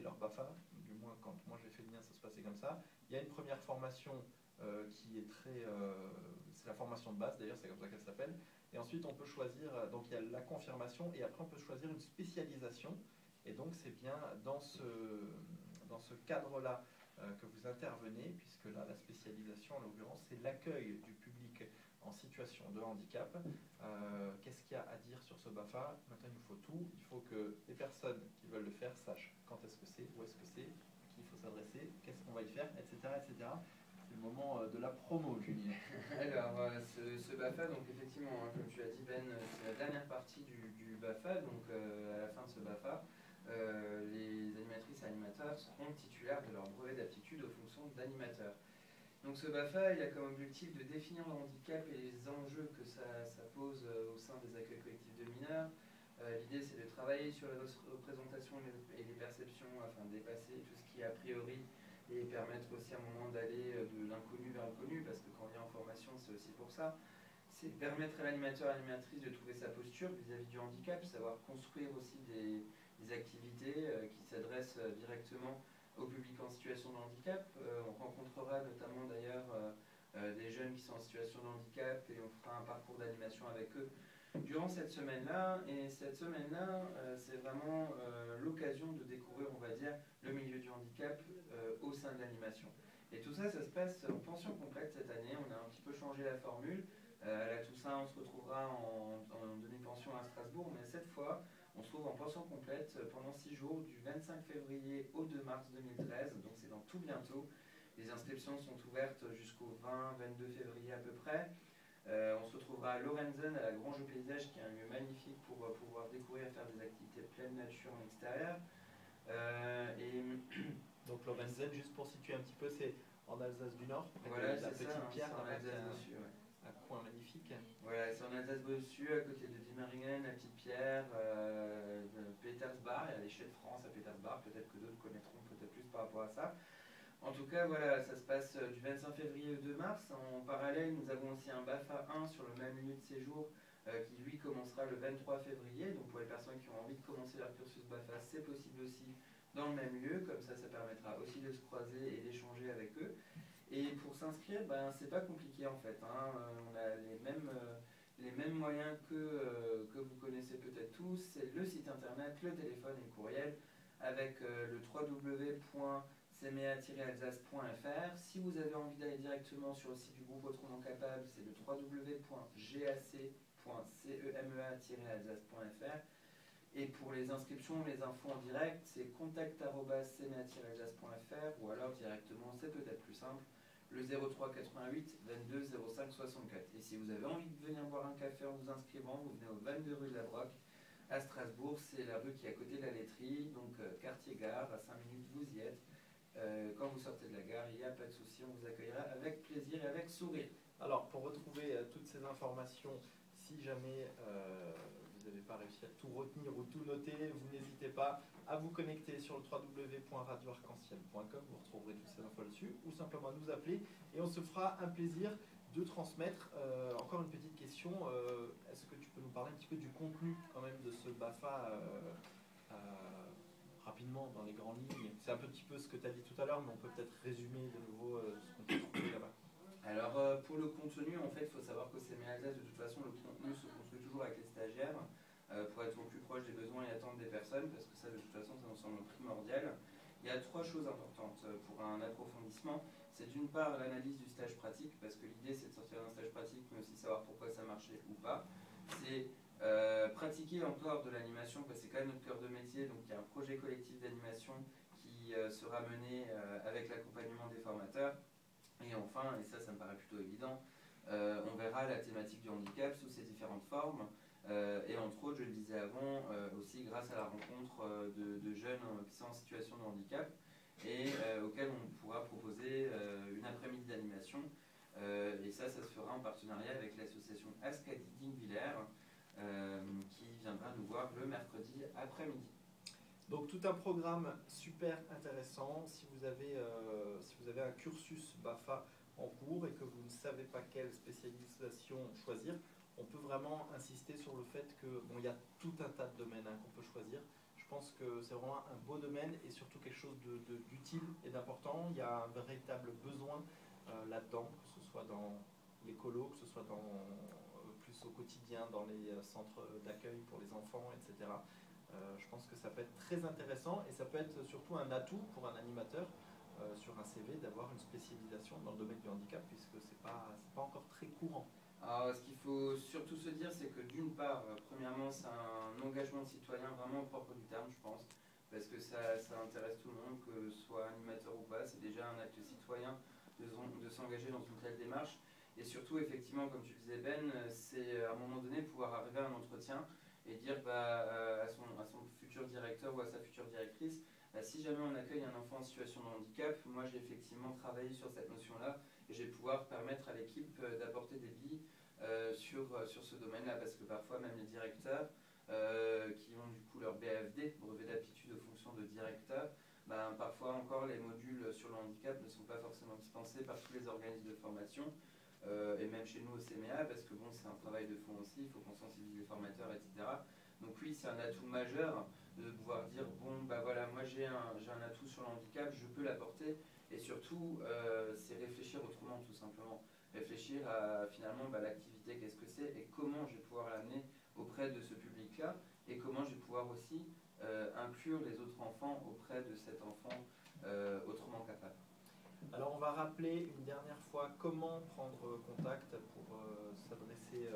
leur BAFA, du moins quand moi j'ai fait le mien ça se passait comme ça. Il y a une première formation qui est c'est la formation de base d'ailleurs, c'est comme ça qu'elle s'appelle. Et ensuite on peut choisir, donc il y a la confirmation et après on peut choisir une spécialisation. Et donc c'est bien dans ce cadre-là que vous intervenez, puisque là la spécialisation en l'occurrence c'est l'accueil du public en situation de handicap. Qu'est-ce qu'il y a à dire sur ce BAFA? Maintenant, il nous faut tout. Il faut que les personnes qui veulent le faire sachent quand est-ce que c'est, où est-ce que c'est, à qui il faut s'adresser, qu'est-ce qu'on va y faire, etc. etc. C'est le moment de la promo, Julie. Alors, ce BAFA, donc effectivement, hein, comme tu as dit Ben, c'est la dernière partie du BAFA. Donc, à la fin de ce BAFA, les animatrices et animateurs seront titulaires de leur brevet d'aptitude aux fonctions d'animateur. Donc ce BAFA, il a comme objectif de définir le handicap et les enjeux que ça pose au sein des accueils collectifs de mineurs. L'idée, c'est de travailler sur la représentation et les perceptions afin de dépasser tout ce qui est a priori et permettre aussi à un moment d'aller de l'inconnu vers le connu, parce que quand on est en formation, c'est aussi pour ça. C'est permettre à l'animateur et à l'animatrice de trouver sa posture vis-à-vis du handicap, savoir construire aussi des activités qui s'adressent directement au public en situation de handicap. On rencontrera notamment d'ailleurs des jeunes qui sont en situation de handicap et on fera un parcours d'animation avec eux durant cette semaine-là. Et cette semaine-là, c'est vraiment l'occasion de découvrir, on va dire, le milieu du handicap au sein de l'animation. Et tout ça, ça se passe en pension complète cette année. On a un petit peu changé la formule. À la Toussaint, on se retrouvera en demi-pension à Strasbourg, mais cette fois, on se trouve en pension complète pendant 6 jours, du 25 février au 2 mars 2013, donc c'est dans tout bientôt. Les inscriptions sont ouvertes jusqu'au 20-22 février à peu près. On se retrouvera à Lorenzen, à la Grange au Paysage, qui est un lieu magnifique pour pouvoir découvrir et faire des activités de pleine nature en extérieur. Donc Lorenzen, juste pour situer un petit peu, c'est en Alsace du Nord, près voilà, de la petite ça, pierre, en Alsace-Bossu, ouais. Un coin magnifique. Voilà, c'est en Alsace-Bossu, à côté de Diemaringen, la Petite Pierre, Petersbach, il y a l'échelle de France à Petersbach, peut-être que d'autres connaîtront peut-être plus par rapport à ça. En tout cas, voilà, ça se passe du 25 février au 2 mars. En parallèle, nous avons aussi un BAFA 1 sur le même lieu de séjour qui, lui, commencera le 23 février. Donc, pour les personnes qui ont envie de commencer leur cursus BAFA, c'est possible aussi dans le même lieu. Comme ça permettra aussi de se croiser et d'échanger avec eux. Et pour s'inscrire, ben, c'est pas compliqué en fait. Hein. On a les mêmes moyens que vous connaissez peut-être tous. C'est le site internet, le téléphone et le courriel avec le www.cmea-alsace.fr. Si vous avez envie d'aller directement sur le site du groupe Autrement Capable, c'est le www.gac.cemea-alsace.fr. Et pour les inscriptions, les infos en direct, c'est contact@cmea-alsace.fr ou alors directement, c'est peut-être plus simple, le 03 88 22 05 64. Et si vous avez envie de venir boire un café en vous inscrivant, vous venez au 22 rue de la Broque à Strasbourg. C'est la rue qui est à côté de la laiterie, donc quartier gare, à 5 minutes vous y êtes. Quand vous sortez de la gare, il n'y a pas de souci, on vous accueillera avec plaisir et avec sourire. Alors, pour retrouver toutes ces informations, si jamais vous n'avez pas réussi à tout retenir ou tout noter, vous n'hésitez pas à vous connecter sur le www.radioarc-en-ciel.com, vous retrouverez toutes ces infos dessus, ou simplement à nous appeler, et on se fera un plaisir de transmettre. Encore une petite question, est-ce que tu peux nous parler un petit peu du contenu quand même de ce BAFA rapidement, dans les grandes lignes? C'est un petit peu ce que tu as dit tout à l'heure, mais on peut peut-être résumer de nouveau ce qu'on peut trouver là-bas. Alors pour le contenu, en fait, il faut savoir qu'au CMEA Alsace, de toute façon, le contenu se construit toujours avec les stagiaires pour être au plus proche des besoins et attentes des personnes, parce que ça, de toute façon, ça nous semble primordial. Il y a 3 choses importantes pour un approfondissement. C'est d'une part l'analyse du stage pratique, parce que l'idée c'est de sortir d'un stage pratique, mais aussi savoir pourquoi ça marchait ou pas. C'est pratiquer en dehors de l'animation, parce que c'est quand même notre cœur de métier, donc il y a un projet collectif d'animation qui sera mené avec l'accompagnement des formateurs. Et enfin, et ça me paraît plutôt évident, on verra la thématique du handicap sous ses différentes formes. Et entre autres, je le disais avant, aussi grâce à la rencontre de jeunes qui sont en situation de handicap et auxquels on pourra proposer une après-midi d'animation. Et ça se fera en partenariat avec l'association Ascadi Dingwiller qui viendra nous voir le mercredi après-midi. Donc tout un programme super intéressant. Si vous avez un cursus BAFA en cours et que vous ne savez pas quelle spécialisation choisir, on peut vraiment insister sur le fait que il y a tout un tas de domaines qu'on peut choisir. Je pense que c'est vraiment un beau domaine et surtout quelque chose d'utile et d'important. Il y a un véritable besoin là-dedans, que ce soit dans l'écolo, que ce soit plus au quotidien dans les centres d'accueil pour les enfants, etc. Je pense que ça peut être très intéressant et ça peut être surtout un atout pour un animateur sur un CV d'avoir une spécialisation dans le domaine du handicap, puisque c'est pas encore très courant. Alors, ce qu'il faut surtout se dire, c'est que d'une part, premièrement, c'est un engagement de citoyen vraiment au propre du terme, je pense, parce que ça intéresse tout le monde, que ce soit animateur ou pas, c'est déjà un acte citoyen de s'engager dans une telle démarche. Et surtout, effectivement, comme tu disais Ben, c'est à un moment donné pouvoir arriver à un entretien et dire à son futur directeur ou à sa future directrice, si jamais on accueille un enfant en situation de handicap, moi j'ai effectivement travaillé sur cette notion-là et je vais pouvoir permettre à l'équipe d'apporter des billes sur ce domaine-là, parce que parfois même les directeurs qui ont du coup leur BAFD, brevet d'aptitude aux fonctions de directeur, ben, parfois encore les modules sur le handicap ne sont pas forcément dispensés par tous les organismes de formation. Et même chez nous au CMA, parce que bon, c'est un travail de fond aussi, il faut qu'on sensibilise les formateurs, etc. Donc oui, c'est un atout majeur de pouvoir dire, bon, bah voilà, moi j'ai un atout sur le handicap, je peux l'apporter, et surtout, c'est réfléchir autrement, tout simplement. Réfléchir à finalement l'activité, qu'est-ce que c'est, et comment je vais pouvoir l'amener auprès de ce public-là, et comment je vais pouvoir aussi inclure les autres enfants auprès de cet enfant autrement capable. Alors on va rappeler une dernière fois comment prendre contact pour s'adresser